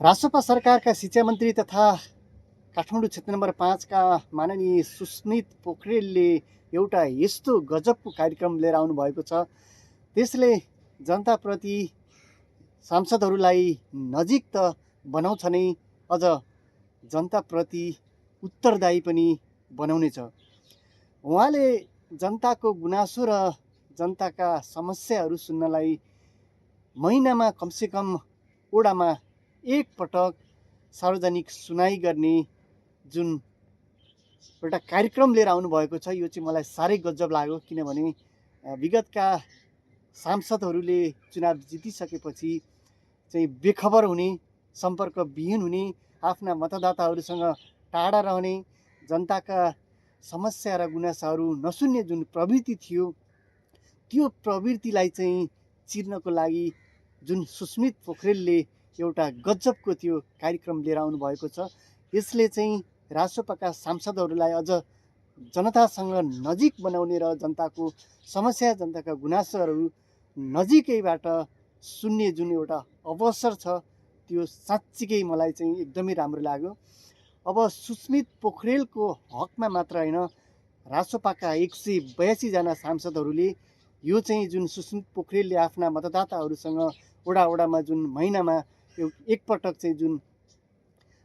रासपा सरकारका शिक्षा मन्त्री तथा काठमाडौँ क्षेत्र नम्बर 5 का माननीय सुस्मित पोखरेलले एउटा यस्तो गजबको कार्यक्रम लिएर आउनुभएको छ। त्यसले जनताप्रति सांसदहरूलाई नजिक त बनाउँछ नै, अझ जनताप्रति उत्तरदायी पनि बनाउनेछ। उहाँले जनताको गुनासो र जनताका समस्याहरू सुन्नलाई महिनामा कमसेकम ओडामा एक पटक सार्वजनिक सुनाई गर्ने जुन एउटा कार्यक्रम लिएर आउनुभएको छ, यो चाहिँ मलाई साह्रै गजब लाग्यो। किनभने विगतका सांसदहरूले चुनाव जितिसकेपछि चाहिँ बेखबर हुने, सम्पर्कविहीन हुने, आफ्ना मतदाताहरूसँग टाढा रहने, जनताका समस्या र गुनासाहरू नसुन्ने जुन प्रवृत्ति थियो, त्यो प्रवृत्तिलाई चाहिँ चिर्नको लागि जुन सुस्मित पोखरेलले एउटा गजबको त्यो कार्यक्रम लिएर आउनुभएको छ, यसले चाहिँ रासपाका सांसदहरूलाई अझ जनतासँग नजिक बनाउने र जनताको समस्या, जनताका गुनासोहरू नजिकैबाट सुन्ने जुन एउटा अवसर छ, त्यो साँच्चीकै मलाई चाहिँ एकदमै राम्रो लाग्यो। अब सुस्मित पोखरेलको हकमा मात्र होइन, रासपाका 182 जना सांसदहरूले यो चाहिँ जुन सुस्मित पोखरेलले आफ्ना मतदाताहरूसँग ओडामा जुन महिनामा एकपटक चाहिँ जुन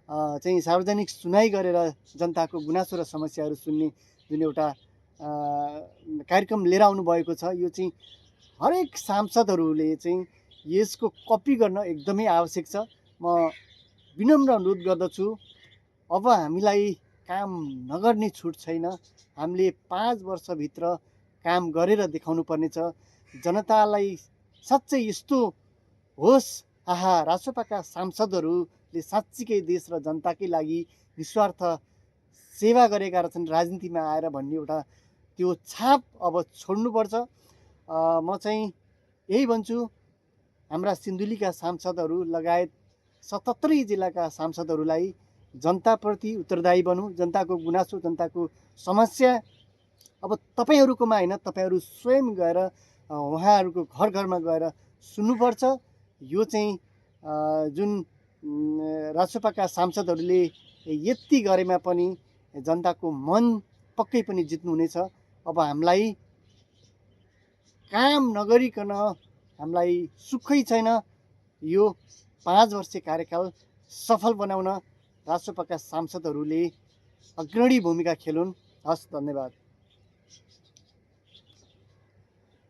चाहिँ सार्वजनिक सुनाई गरेर जनताको गुनासो र समस्याहरू सुन्ने जुन एउटा कार्यक्रम लिएर आउनुभएको छ, यो चाहिँ हरेक सांसदहरूले चाहिँ यसको कपी गर्न एकदमै आवश्यक छ। म विनम्र अनुरोध गर्दछु, अब हामीलाई काम नगर्ने छुट छैन। हामीले 5 वर्षभित्र काम गरेर देखाउनु पर्नेछ। जनतालाई साँच्चै यस्तो होस्, आहा, रासपाका सांसदहरूले साँच्चीकै देश र जनताकै लागि निस्वार्थ सेवा गरेका रहेछन् राजनीतिमा आएर भन्ने एउटा त्यो छाप अब छोड्नुपर्छ। म चाहिँ यही भन्छु, हाम्रा सिन्धुलीका सांसदहरू लगायत 77 जिल्लाका सांसदहरूलाई जनताप्रति उत्तरदायी बनु, जनताको गुनासो, जनताको समस्या अब तपाईँहरूकोमा होइन, तपाईँहरू स्वयं गएर उहाँहरूको घर घरमा गएर सुन्नुपर्छ। यो चाहिँ जुन रासपाका सांसदहरूले यति गरेमा पनि जनताको मन पक्कै पनि जित्नुहुनेछ। अब हामीलाई काम नगरिकन हामीलाई सुखै छैन। यो 5 वर्षे कार्यकाल सफल बनाउन रासपाका सांसदहरूले अग्रणी भूमिका खेलुन्। हस्, धन्यवाद।